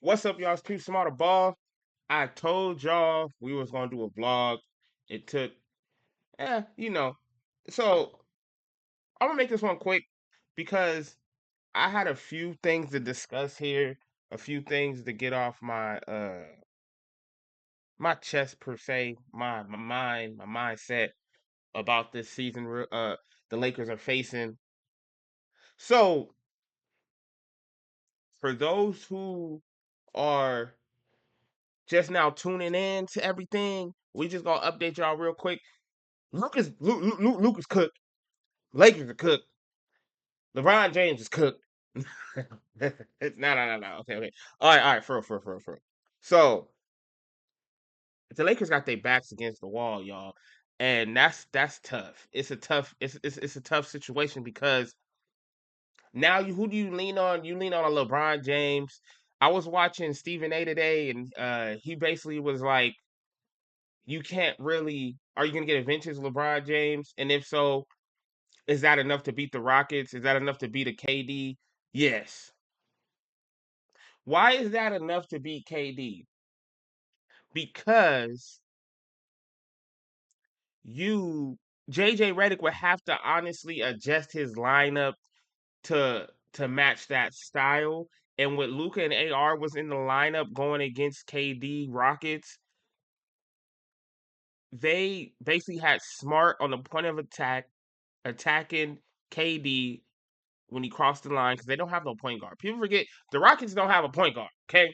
What's up, y'all? It's Too Small to Ball. I told y'all we was gonna do a vlog. It took, you know. So I'm gonna make this one quick because I had a few things to discuss here, a few things to get off my chest per se, my mind, my mindset about this season. The Lakers are facing. So for those who are just now tuning in to everything, we just gonna update y'all real quick. Luke is cooked. Lakers are cooked. LeBron James is cooked. No. Okay. All right. For real. So the Lakers got their backs against the wall, y'all, and that's tough. It's a tough situation because now who do you lean on? You lean on a LeBron James. I was watching Stephen A today, and he basically was like, "You can't really. Are you gonna get a vintage LeBron James? And if so, is that enough to beat the Rockets? Is that enough to beat a KD? Yes. Why is that enough to beat KD? Because you JJ Redick would have to honestly adjust his lineup to match that style. And with Luka and AR was in the lineup going against KD Rockets, they basically had Smart on the point of attack, attacking KD when he crossed the line because they don't have no point guard. People forget the Rockets don't have a point guard. Okay,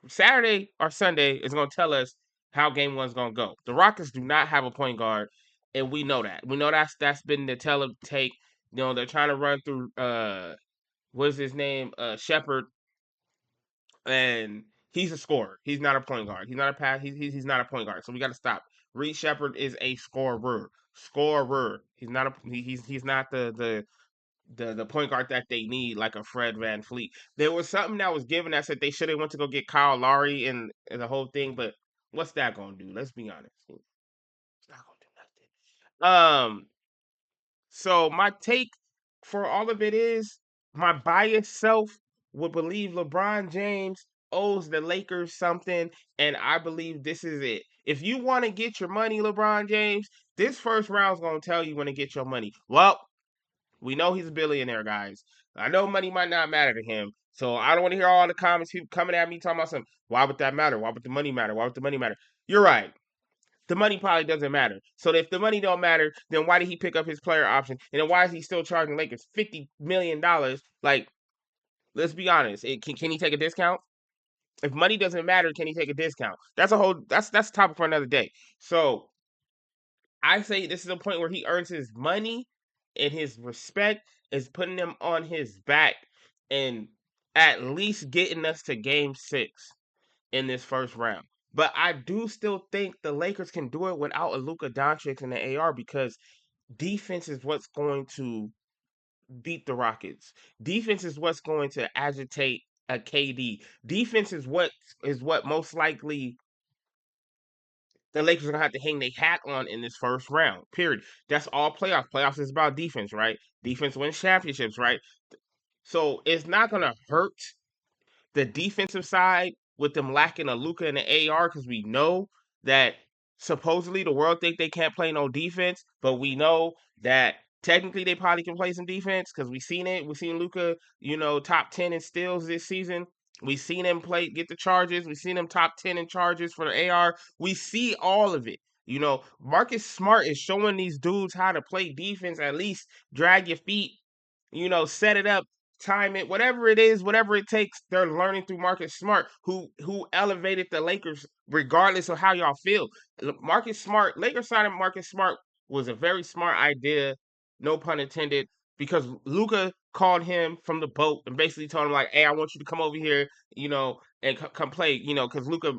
Saturday or Sunday is going to tell us how game one's going to go. The Rockets do not have a point guard, and we know that. We know that's been the take. They're trying to run through what's his name, Shepard, and he's a scorer. He's not a point guard. He's not a pass. He's not a point guard. So we got to stop. Reed Shepard is a scorer. Scorer. He's not he's not the point guard that they need, like a Fred VanVleet. There was something that was given that said they should have went to go get Kyle Lowry and the whole thing, but what's that gonna do? Let's be honest. It's not gonna do nothing. So my take for all of it is my biased self would believe LeBron James owes the Lakers something, and I believe this is it. If you want to get your money, LeBron James, this first round is gonna tell you when to get your money. Well, we know he's a billionaire, guys. I know money might not matter to him. So I don't want to hear all the comments, people coming at me talking about something. Why would that matter? Why would the money matter? Why would the money matter? You're right. The money probably doesn't matter. So if the money don't matter, then why did he pick up his player option? And then why is he still charging Lakers $50 million? Like, let's be honest. Can he take a discount? If money doesn't matter, can he take a discount? That's a topic for another day. So I say this is a point where he earns his money and his respect is putting him on his back and at least getting us to game 6 in this first round. But I do still think the Lakers can do it without a Luka Doncic and the AR because defense is what's going to beat the Rockets. Defense is what's going to agitate a KD. Defense is what most likely the Lakers are gonna have to hang their hat on in this first round. Period. That's all playoffs. Playoffs is about defense, right? Defense wins championships, right? So it's not gonna hurt the defensive side with them lacking a Luka and an AR because we know that supposedly the world think they can't play no defense, but we know that technically they probably can play some defense because we seen it. We seen Luka, top 10 in steals this season. We seen him get the charges. We seen him top 10 in charges for the AR. We see all of it. Marcus Smart is showing these dudes how to play defense, at least drag your feet, set it up, time it, whatever it is, whatever it takes. They're learning through Marcus Smart, who elevated the Lakers, regardless of how y'all feel. Marcus Smart, Lakers signing Marcus Smart was a very smart idea, no pun intended, because Luka called him from the boat and basically told him like, "Hey, I want you to come over here, and come play," because Luka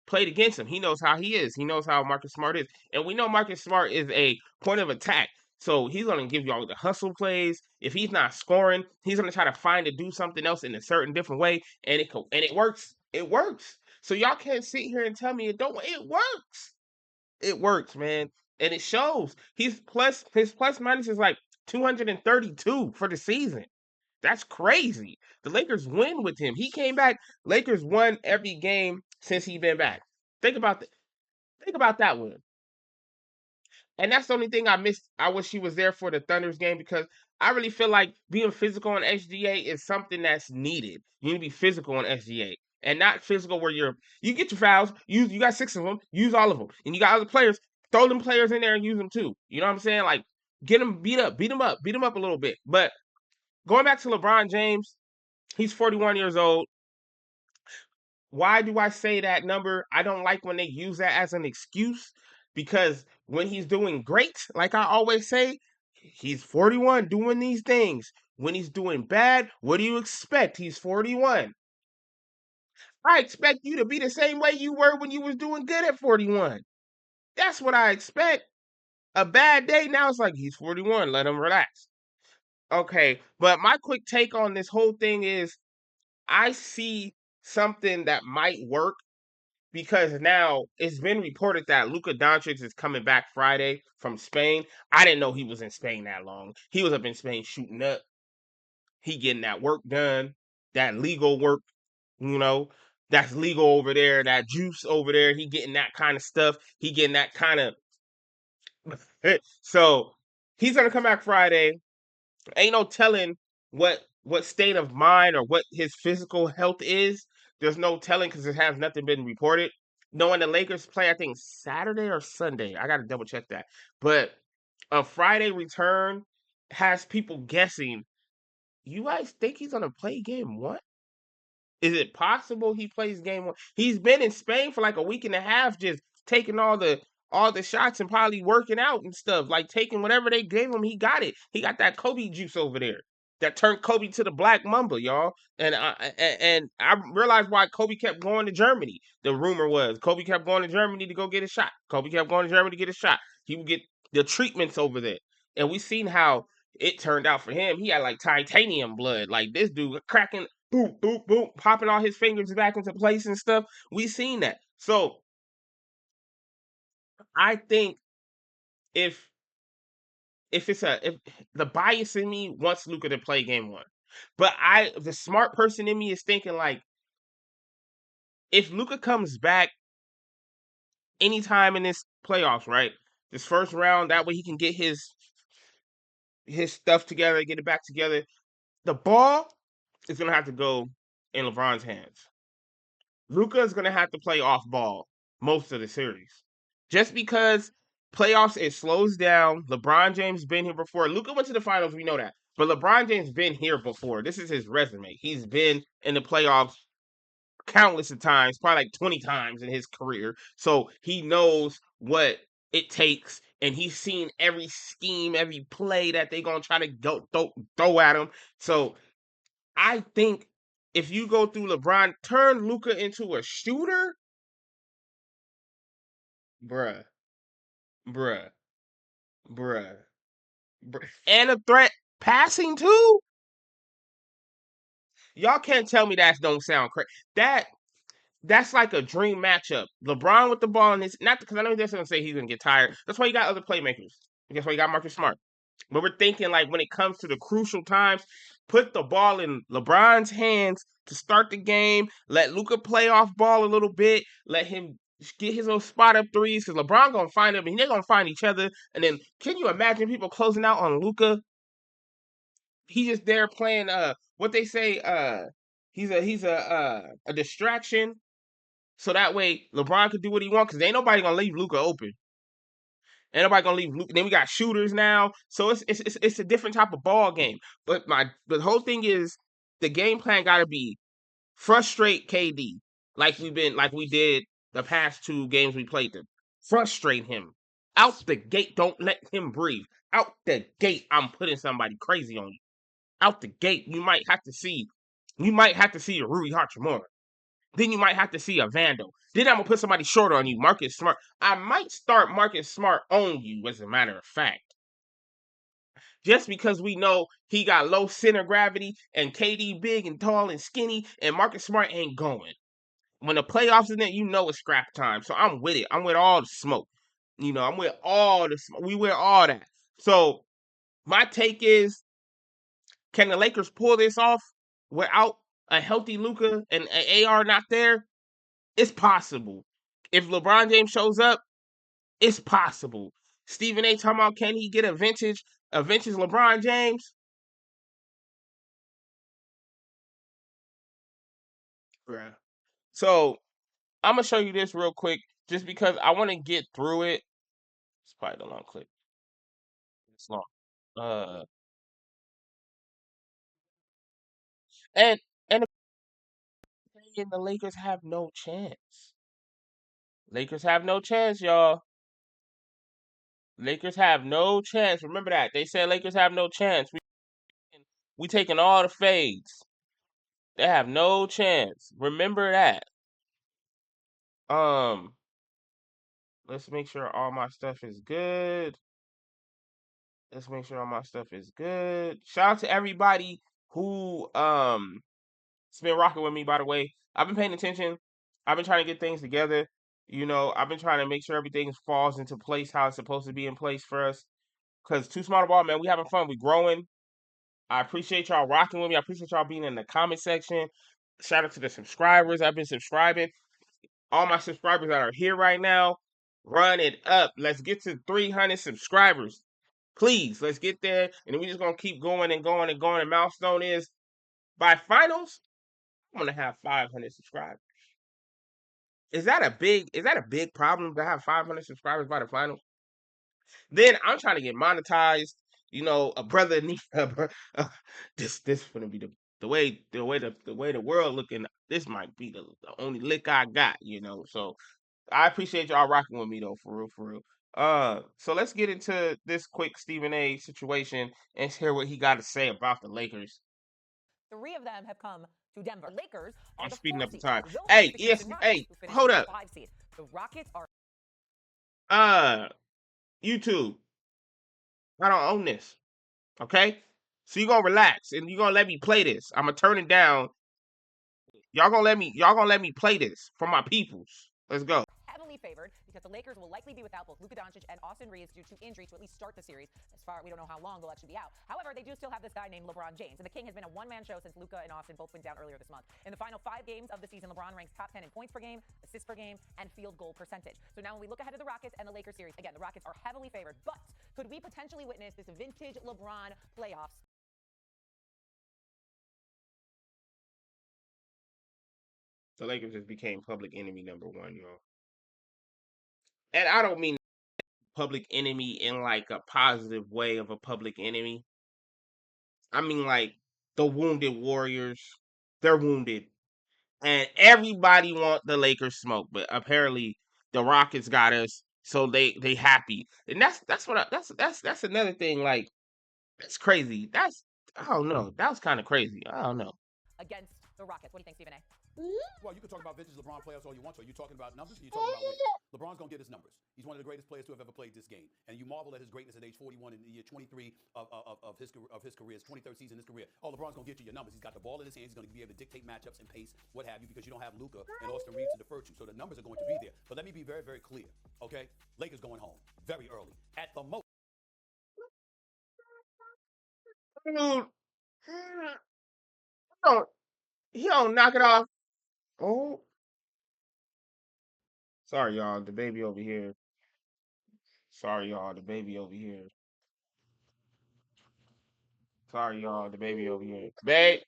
played against him. He knows how he is. He knows how Marcus Smart is. And we know Marcus Smart is a point of attack. So he's going to give you all the hustle plays. If he's not scoring, he's going to try to find to do something else in a certain different way. And it works. It works. So y'all can't sit here and tell me it don't. It works. It works, man. And it shows. His plus minus is like 232 for the season. That's crazy. The Lakers win with him. He came back. Lakers won every game since he been back. Think about that. Think about that one. And that's the only thing I missed. I wish he was there for the Thunder's game because I really feel like being physical on SGA is something that's needed. You need to be physical on SGA and not physical where you get your fouls. You got 6 of them. Use all of them, and you got other players. Throw them players in there and use them too. You know what I'm saying? Like get them beat them up a little bit. But going back to LeBron James, he's 41 years old. Why do I say that number? I don't like when they use that as an excuse because when he's doing great, like I always say, he's 41 doing these things. When he's doing bad, what do you expect? He's 41. I expect you to be the same way you were when you was doing good at 41. That's what I expect. A bad day, now it's like he's 41, let him relax. Okay, but my quick take on this whole thing is I see something that might work because now it's been reported that Luka Doncic is coming back Friday from Spain. I didn't know he was in Spain that long. He was up in Spain shooting up. He getting that work done, that legal work, you know, that's legal over there, that juice over there. He getting that kind of stuff. He getting that kind of. So he's gonna come back Friday. Ain't no telling what state of mind or what his physical health is. There's no telling because it has nothing been reported. Knowing the Lakers play, I think Saturday or Sunday. I got to double check that. But a Friday return has people guessing. You guys think he's gonna play game one? Is it possible he plays game one? He's been in Spain for like a week and a half, just taking all the shots and probably working out and stuff. Like taking whatever they gave him, he got it. He got that Kobe juice over there that turned Kobe to the Black Mamba, y'all. And I realized why Kobe kept going to Germany. The rumor was Kobe kept going to Germany to go get a shot. Kobe kept going to Germany to get a shot. He would get the treatments over there, and we seen how it turned out for him. He had like titanium blood. Like this dude cracking boop, boop, boop, popping all his fingers back into place and stuff. We seen that. So I think if if the bias in me wants Luka to play game one, but the smart person in me is thinking like if Luka comes back anytime in this playoffs, right? This first round, that way he can get his stuff together, get it back together. The ball is gonna have to go in LeBron's hands. Luka is gonna have to play off ball most of the series, just because playoffs it slows down. LeBron James been here before. Luka went to the finals, we know that, but LeBron James been here before. This is his resume. He's been in the playoffs countless of times, probably like 20 times in his career. So he knows what it takes, and he's seen every scheme, every play that they gonna try to go throw at him. So I think if you go through LeBron, turn Luka into a shooter, bruh, bruh, bruh, and a threat passing too. Y'all can't tell me that don't sound crazy. That's like a dream matchup. LeBron with the ball in his not because I know he's gonna say he's gonna get tired. That's why you got other playmakers. That's why you got Marcus Smart. But we're thinking like when it comes to the crucial times, put the ball in LeBron's hands to start the game. Let Luka play off ball a little bit. Let him get his little spot up threes because LeBron gonna find him and they're gonna find each other. And then can you imagine people closing out on Luka? He just there playing what they say he's a distraction. So that way LeBron could do what he wants because ain't nobody gonna leave Luka open. Ain't nobody gonna leave Luka. Then we got shooters now, so it's a different type of ball game. But the whole thing is the game plan got to be frustrate KD like we did the past 2 games we played them. Frustrate him out the gate. Don't let him breathe. Out the gate, I'm putting somebody crazy on you. Out the gate, you might have to see. You might have to see a Rui Hachimura. Then you might have to see a Vandal. Then I'm gonna put somebody shorter on you, Marcus Smart. I might start Marcus Smart on you, as a matter of fact. Just because we know he got low center gravity and KD big and tall and skinny, and Marcus Smart ain't going. When the playoffs in it, you know it's scrap time. So I'm with it. I'm with all the smoke. I'm with all the smoke. We with all that. So my take is Can the Lakers pull this off without a healthy Luka and AR not there? It's possible. If LeBron James shows up, it's possible. Stephen A. talking about, can he get a vintage LeBron James? Bruh. So I'm gonna show you this real quick, just because I want to get through it. It's probably the long clip. It's long. Uh, and and the Lakers have no chance. Lakers have no chance, y'all. Lakers have no chance. Remember that. They said Lakers have no chance. We taking all the fades. They have no chance. Remember that. Um, let's make sure all my stuff is good. Let's make sure all my stuff is good. Shout out to everybody who has been rocking with me, by the way. I've been paying attention. I've been trying to get things together. You know, I've been trying to make sure everything falls into place how it's supposed to be in place for us. Cause Too Small to Ball, man, we having fun. We growing. I appreciate y'all rocking with me. I appreciate y'all being in the comment section. Shout out to the subscribers. I've been subscribing. All my subscribers that are here right now, run it up. Let's get to 300 subscribers. Please, let's get there. And then we're just going to keep going and going and going. And milestone is by finals, I'm going to have 500 subscribers. Is that a big problem to have 500 subscribers by the finals? Then I'm trying to get monetized. You know, a brother needs this gonna be the way the world looking. This might be the only lick I got. You know, so I appreciate y'all rocking with me though, for real, for real. So let's get into this quick Stephen A. situation and hear what he got to say about the Lakers. Three of them have come to Denver. Lakers are I'm the speeding up the seed. time. Those Hey, the yes, Houston Rockets, hey, who finished hold as up. the 5 seed. The Rockets are YouTube, I don't own this. Okay, so you gonna relax and you gonna let me play this. I'm gonna turn it down. Y'all gonna let me play this for my peoples. Let's go. heavily favored because the Lakers will likely be without both Luka Doncic and Austin Reeves due to injury to at least start the series. As far we don't know how long they'll actually be out. However, they do still have this guy named LeBron James, and the King has been a one-man show since Luka and Austin both went down earlier this month. In the final 5 games of the season, LeBron ranks top 10 in points per game, assists per game, and field goal percentage. So now when we look ahead to the Rockets and the Lakers series, again, the Rockets are heavily favored, but could we potentially witness this vintage LeBron playoffs? The Lakers just became public enemy #1, y'all. And I don't mean public enemy in like a positive way of a public enemy. I mean like the wounded warriors. They're wounded. And everybody want the Lakers smoke, but apparently the Rockets got us, so they happy. And that's what that's another thing. Like, that's crazy. I don't know. That was kind of crazy. I don't know. Against the Rockets. What do you think, Stephen A? Well, you can talk about vintage LeBron playoffs all you want to. Are you talking about numbers or are you talking about wins? LeBron's going to get his numbers. He's one of the greatest players to have ever played this game. And you marvel at his greatness at age 41 in the year 23 of his career, his 23rd season in his career. Oh, LeBron's going to get you your numbers. He's got the ball in his hands. He's going to be able to dictate matchups and pace, what have you, because you don't have Luka and Austin Reeves to defer to. So the numbers are going to be there. But let me be very, very clear, okay? Lakers going home very early. At the most. Dude, he don't knock it off. Oh, sorry, y'all. The baby over here. Sorry, y'all. The baby over here. Sorry, y'all. The baby over here. Babe.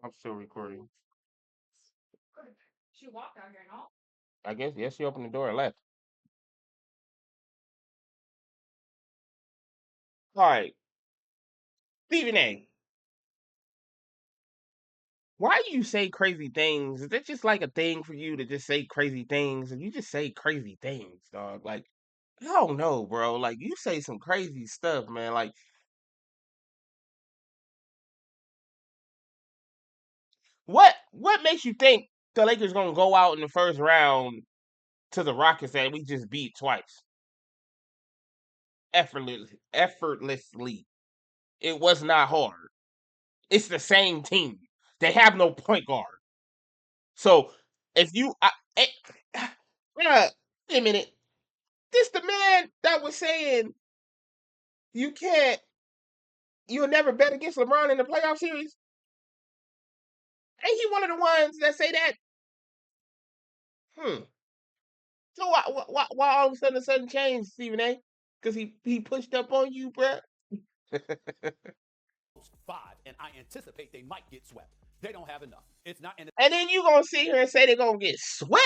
I'm still recording. She walked out here and all. I guess, yes, she opened the door and left. All right. Stephen A. Why do you say crazy things? Is that just like a thing for you to just say crazy things? And you just say crazy things, dog. Like, I don't know, bro. Like, you say some crazy stuff, man. Like, what makes you think the Lakers gonna go out in the first round to the Rockets that we just beat twice. Effortlessly. It was not hard. It's the same team. They have no point guard. So if you, wait a minute, this the man that was saying you can't, you'll never bet against LeBron in the playoff series. Ain't he one of the ones that say that? So why all of a sudden change, Stephen A? Because he pushed up on you, bruh. Five, and I anticipate they might get swept. They don't have enough. It's not. And then you gonna sit here and say they're gonna get swept?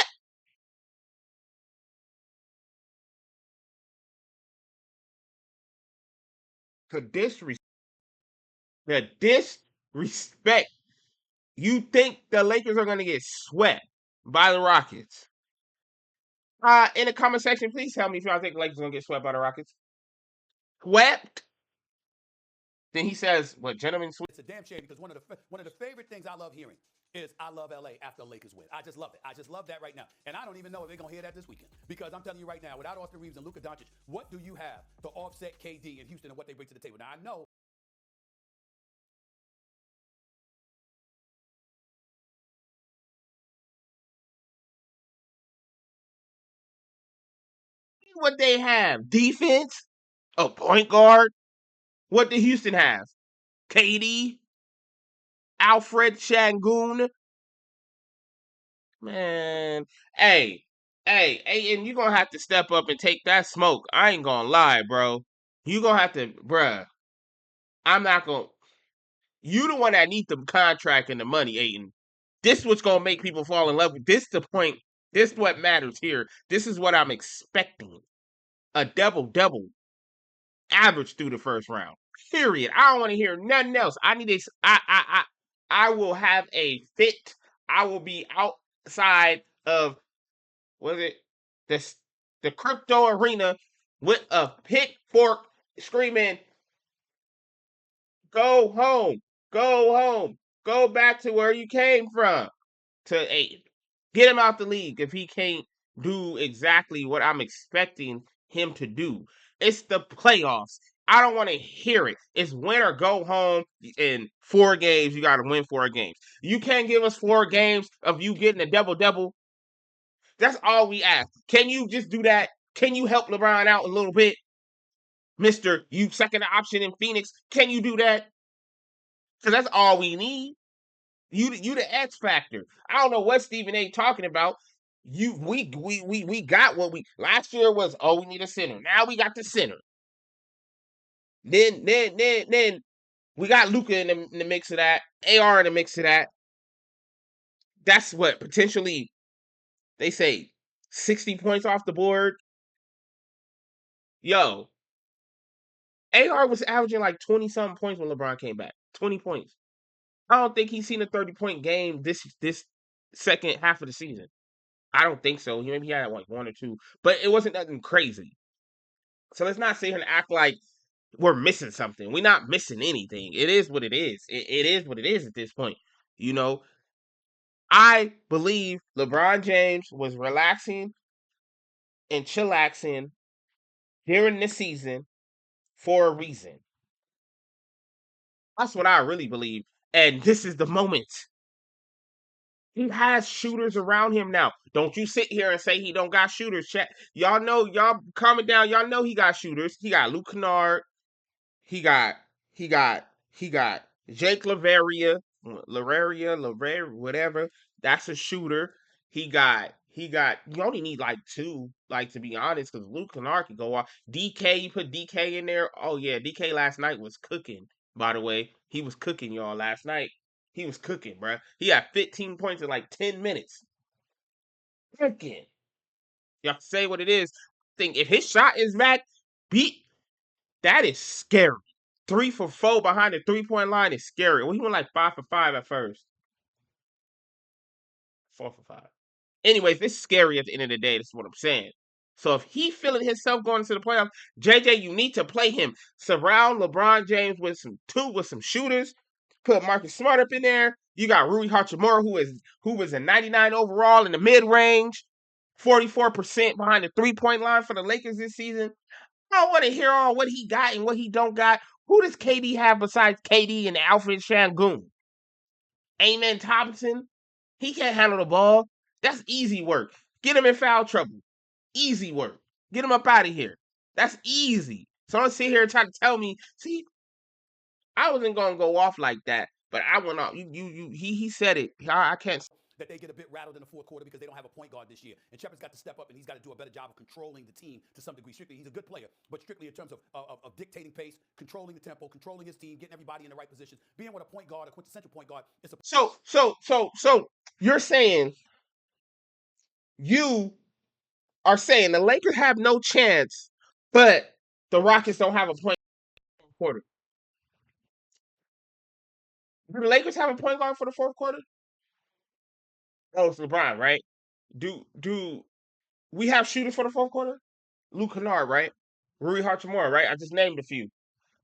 The disrespect. You think the Lakers are gonna get swept by the Rockets? In the comment section, please tell me if y'all think the Lakers are gonna get swept by the Rockets. Swept? Then he says, "What, gentlemen sweep?" It's a damn shame because one of the favorite things I love hearing is "I love LA" after Lakers win. I just love it. I just love that right now, and I don't even know if they're gonna hear that this weekend because I'm telling you right now, without Austin Reeves and Luka Doncic, what do you have to offset KD and Houston and what they bring to the table? Now I know. What they have? Defense? A point guard? What did Houston have? KD? Alfred Shangoon? Man, hey, hey, and you're gonna have to step up and take that smoke. I ain't gonna lie, bro. You gonna have to, bruh. I'm not gonna. You the one that need the contract and the money, Aiden. This what's gonna make people fall in love with. This the point. This what matters here. This is what I'm expecting. A double average through the first round. Period. I don't want to hear nothing else. I need a. I will have a fit. I will be outside of, was it this, the crypto arena with a pitchfork screaming, "Go home, go home, go back to where you came from." To Aiden, get him out the league if he can't do exactly what I'm expecting him to do. It's the playoffs. I don't want to hear it. It's win or go home. In 4 games, you got to win 4 games. You can't give us 4 games of you getting a double. That's all we ask. Can you just do that? Can you help LeBron out a little bit? Mr. You second option in Phoenix. Can you do that? Because that's all we need. You the X factor. I don't know what Stephen A talking about. We got what we last year was. Oh, we need a center. Now we got the center. Then we got Luka in the mix of that. AR in the mix of that. That's what potentially they say 60 points off the board. Yo, AR was averaging like 20 something points when LeBron came back. 20 points. I don't think he's seen a 30-point game this second half of the season. I don't think so. Maybe he had like 1 or 2, but it wasn't nothing crazy. So let's not sit here and act like we're missing something. We're not missing anything. It is what it is. It is what it is at this point. You know, I believe LeBron James was relaxing and chillaxing during the season for a reason. That's what I really believe. And this is the moment. He has shooters around him now. Don't you sit here and say he don't got shooters. Chat. Y'all know, y'all comment down. Y'all know he got shooters. He got Luke Kennard. He got he got Jake Lavaria, whatever. That's a shooter. He got. You only need like 2, like, to be honest, because Luke Kennard can go off. DK, you put DK in there. Oh yeah, DK last night was cooking. By the way, he was cooking, y'all. Last night he was cooking, bro. He had 15 points in like 10 minutes. Cooking. Y'all say what it is. Think if his shot is back, beat, that is scary. 3 for 4 behind the 3-point line is scary. Well, he went like 5 for 5 at first. 4 for 5. Anyways, it's scary at the end of the day. That's what I'm saying. So if he feeling himself going into the playoffs, JJ, you need to play him. Surround LeBron James with some shooters. Put Marcus Smart up in there. You got Rui Hachimura, who was a 99 overall in the mid range. 44% behind the 3-point line for the Lakers this season. I don't want to hear all what he got and what he don't got. Who does KD have besides KD and Alfred Şengün? Amen Thompson? He can't handle the ball. That's easy work. Get him in foul trouble. Easy work. Get him up out of here. That's easy. So don't sit here and try to tell me, see, I wasn't gonna go off like that, but I went off. He said it. I can't. That they get a bit rattled in the fourth quarter because they don't have a point guard this year. And Shepard's got to step up and he's got to do a better job of controlling the team to some degree. Strictly, he's a good player, but strictly in terms of dictating pace, controlling the tempo, controlling his team, getting everybody in the right positions, being with a point guard, a quintessential point guard. It's a So you're saying you are saying the Lakers have no chance, but the Rockets don't have a point quarter. Do the Lakers have a point guard for the fourth quarter? Oh, it's LeBron, right? Do we have shooters for the fourth quarter? Luke Kennard, right? Rui Hachimura, right? I just named a few.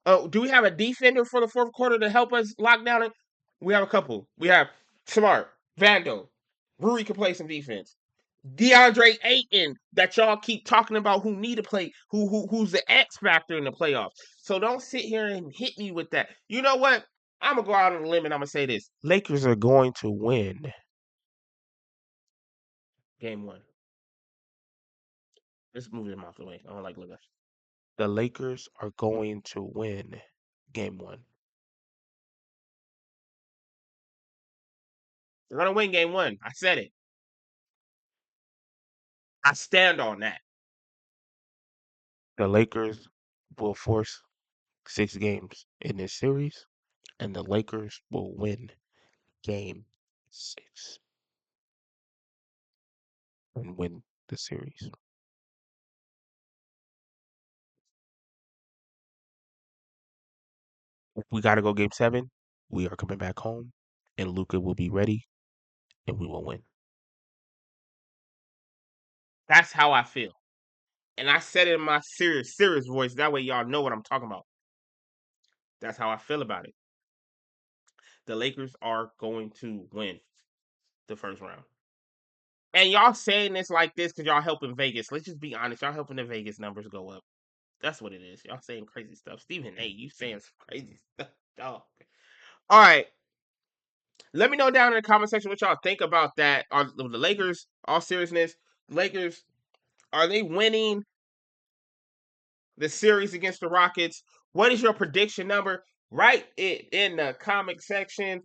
Oh, do we have a defender for the fourth quarter to help us lock down it? We have a couple. We have Smart, Vando, Rui can play some defense. DeAndre Ayton, that y'all keep talking about, who need to play, who's the X factor in the playoffs. So don't sit here and hit me with that. You know what? I'm gonna go out on a limb and I'm gonna say this: Lakers are going to win Game 1. Let's move them out the way. I don't like Lakers. The Lakers are going to win Game 1. They're gonna win Game 1. I said it. I stand on that. The Lakers will force 6 games in this series, and the Lakers will win Game 6 and win the series. If we got to go Game 7, we are coming back home, and Luka will be ready, and we will win. That's how I feel. And I said it in my serious voice. That way y'all know what I'm talking about. That's how I feel about it. The Lakers are going to win the first round. And y'all saying this like this because y'all helping Vegas. Let's just be honest. Y'all helping the Vegas numbers go up. That's what it is. Y'all saying crazy stuff. Stephen A., you saying some crazy stuff. Oh. All right. Let me know down in the comment section what y'all think about that. Are the Lakers, all seriousness, Lakers, are they winning the series against the Rockets? What is your prediction number? Write it in the comment section.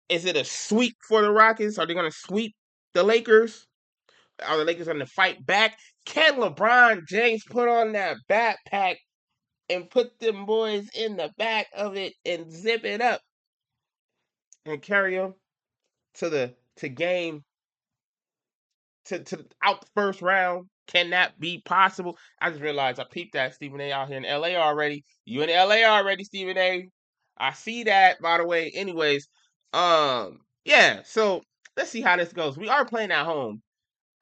Is it a sweep for the Rockets? Are they going to sweep the Lakers? Are the Lakers going to fight back? Can LeBron James put on that backpack and put them boys in the back of it and zip it up and carry them to game to out the first round? Can that be possible? I just realized I peeped that Stephen A. out here in LA already. You in LA already, Stephen A. I see that, by the way. Anyways, yeah. So let's see how this goes. We are playing at home.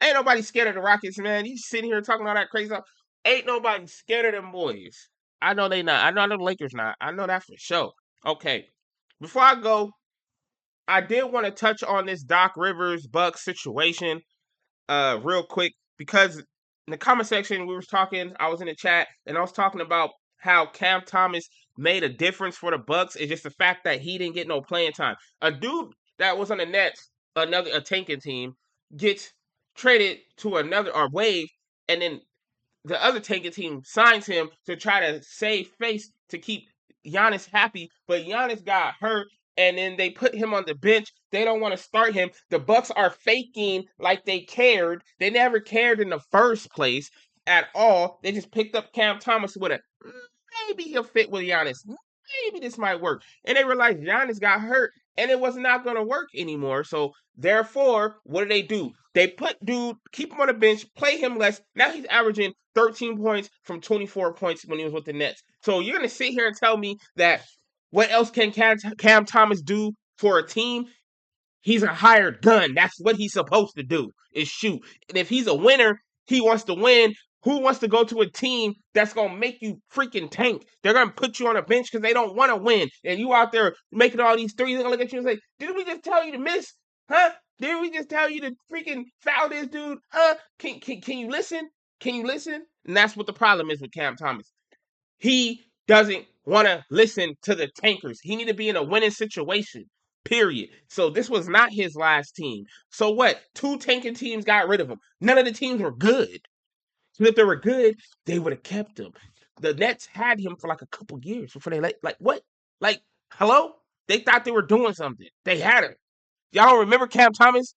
Ain't nobody scared of the Rockets, man. You sitting here talking all that crazy stuff. Ain't nobody scared of them boys. I know they not. I know the Lakers not. I know that for sure. Okay. Before I go, I did want to touch on this Doc Rivers Bucks situation real quick, because in the comment section we was talking, I was in the chat and I was talking about how Cam Thomas made a difference for the Bucks. It's just the fact that he didn't get no playing time. A dude that was on the Nets, a tanking team, gets traded to another or waived, and then the other tanking team signs him to try to save face to keep Giannis happy, but Giannis got hurt, and then they put him on the bench. They don't want to start him. The Bucks are faking like they cared. They never cared in the first place at all. They just picked up Cam Thomas with a maybe he'll fit with Giannis. Maybe this might work. And they realized Giannis got hurt, and it was not going to work anymore. So therefore, what do? They put dude, keep him on the bench, play him less. Now he's averaging 13 points from 24 points when he was with the Nets. So you're going to sit here and tell me that what else can Cam Thomas do for a team? He's a hired gun. That's what he's supposed to do, is shoot. And if he's a winner, he wants to win. Who wants to go to a team that's going to make you freaking tank? They're going to put you on a bench because they don't want to win. And you out there making all these threes, they're going to look at you and say, didn't we just tell you to miss? Huh? Didn't we just tell you to freaking foul this dude? Huh? Can you listen? Can you listen? And that's what the problem is with Cam Thomas. He doesn't want to listen to the tankers. He need to be in a winning situation. Period. So this was not his last team. So what? 2 tanking teams got rid of him. None of the teams were good. So if they were good, they would have kept him. The Nets had him for like a couple years before they like what? Like hello? They thought they were doing something. They had him. Y'all don't remember Cam Thomas?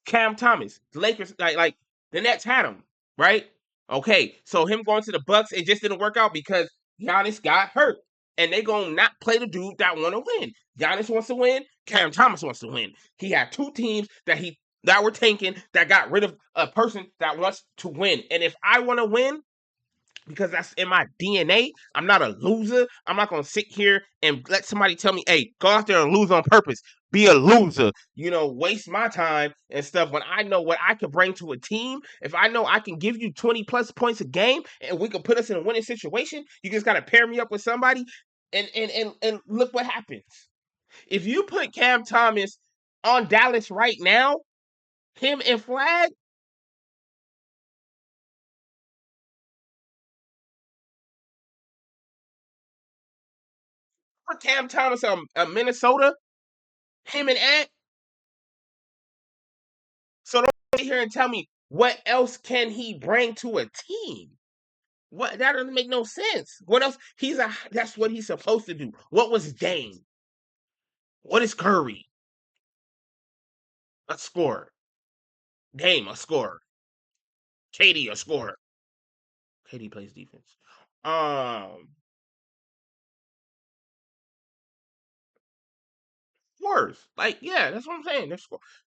Cam Thomas, the Lakers, like the Nets had him, right? Okay, so him going to the Bucks, it just didn't work out because Giannis got hurt, and they gonna not play the dude that want to win. Giannis wants to win. Cam Thomas wants to win. He had 2 teams that were tanking that got rid of a person that wants to win. And if I want to win, because that's in my DNA. I'm not a loser. I'm not gonna sit here and let somebody tell me, "Hey, go out there and lose on purpose. Be a loser." Waste my time and stuff. When I know what I can bring to a team, if I know I can give you 20 plus points a game, and we can put us in a winning situation, you just gotta pair me up with somebody, and look what happens. If you put Cam Thomas on Dallas right now, him and Flag, put Cam Thomas on Minnesota, him and Ant. So don't sit here and tell me what else can he bring to a team. What that doesn't make no sense. What else? That's what he's supposed to do. What was Dame? What is Curry? A scorer. Dame, a scorer. KD, a scorer. KD plays defense. Um, Scorers. Like, yeah, that's what I'm saying.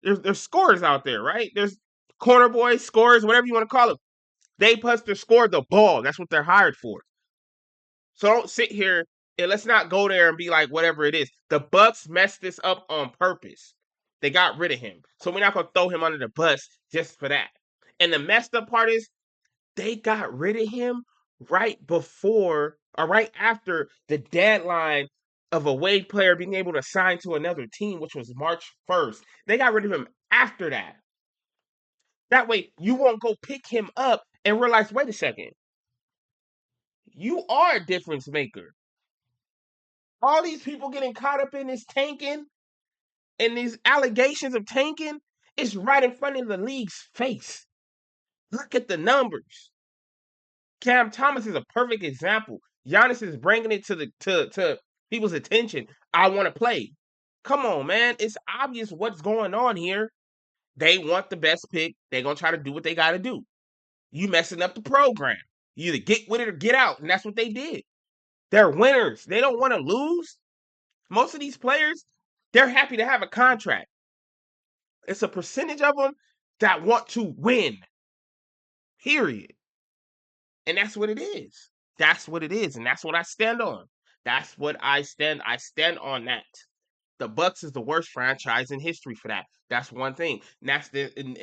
There's scorers out there, right? There's corner boys, scorers, whatever you want to call them. They plus to score the ball. That's what they're hired for. So don't sit here and let's not go there and be like whatever it is. The Bucks messed this up on purpose. They got rid of him. So we're not gonna throw him under the bus just for that. And the messed up part is they got rid of him right before or right after the deadline of a Wade player being able to sign to another team, which was March 1st. They got rid of him after that. That way you won't go pick him up and realize, wait a second, you are a difference maker. All these people getting caught up in this tanking and these allegations of tanking is right in front of the league's face. Look at the numbers. Cam Thomas is a perfect example. Giannis is bringing it to people's attention. I want to play. Come on, man. It's obvious what's going on here. They want the best pick. They're going to try to do what they got to do. You messing up the program. You either get with it or get out. And that's what they did. They're winners. They don't want to lose. Most of these players, they're happy to have a contract. It's a percentage of them that want to win. Period. And that's what it is. That's what it is. And that's what I stand on. That's what I stand. I stand on that. The Bucks is the worst franchise in history for that. That's one thing. And that's the and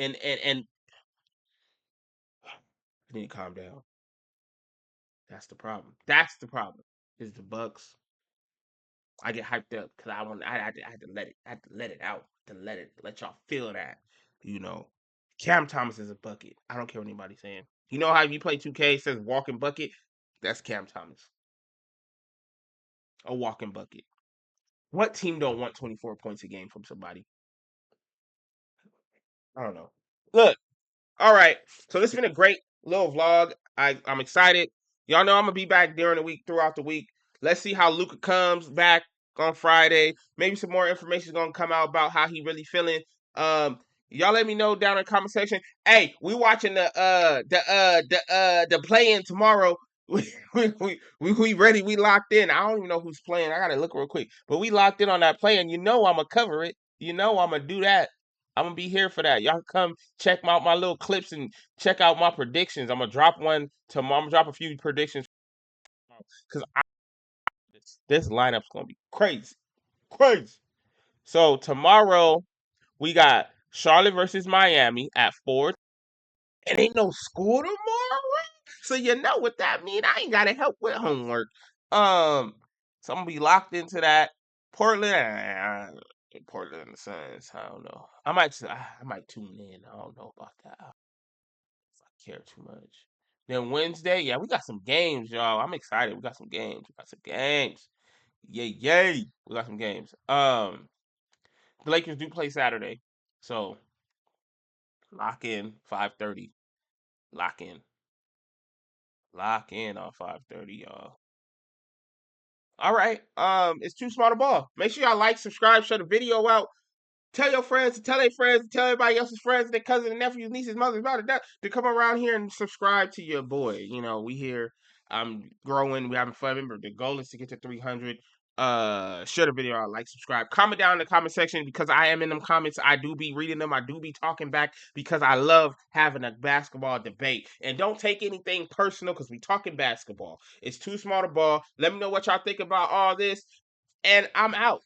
I need to calm down. That's the problem. That's the problem. Is the Bucks. I get hyped up because I had to let it. I had to let it out. Let y'all feel that. You know. Cam Thomas is a bucket. I don't care what anybody's saying. You know how you play 2K, it says walking bucket? That's Cam Thomas. A walking bucket. What team don't want 24 points a game from somebody? I don't know. Look, all right. So this has been a great little vlog. I'm excited. Y'all know I'm gonna be back during the week, throughout the week. Let's see how Luka comes back on Friday. Maybe some more information is gonna come out about how he really feeling. Y'all let me know down in the comment section. Hey, we watching the play-in tomorrow. We ready. We locked in. I don't even know who's playing. I gotta look real quick. But we locked in on that play, and you know I'm gonna cover it. You know I'm gonna do that. I'm gonna be here for that. Y'all come check out my little clips and check out my predictions. I'm gonna drop one tomorrow. I'm gonna drop a few predictions because this lineup's gonna be crazy, crazy. So tomorrow we got Charlotte versus Miami at 4. And ain't no school tomorrow. So you know what that mean. I ain't gotta help with homework. So I'm gonna be locked into that. Portland, Portland and the Suns. I don't know. I might tune in. I don't know about that. I care too much. Then Wednesday, yeah, we got some games, y'all. I'm excited. We got some games. Yay, yay. We got some games. The Lakers do play Saturday. So lock in 5:30. Lock in. Lock in on 5:30, y'all. All right. It's too small to ball. Make sure y'all like, subscribe, share the video out. Tell your friends to tell their friends to tell everybody else's friends, their cousins, and nephews, nieces, mothers, about it to come around here and subscribe to your boy. You know, we here. I'm growing. We're having fun. Remember, the goal is to get to 300. Share the video out, like, subscribe, comment down in the comment section because I am in them comments. I do be reading them. I do be talking back because I love having a basketball debate. And don't take anything personal because we talking basketball. It's too small to ball. Let me know what y'all think about all this, and I'm out.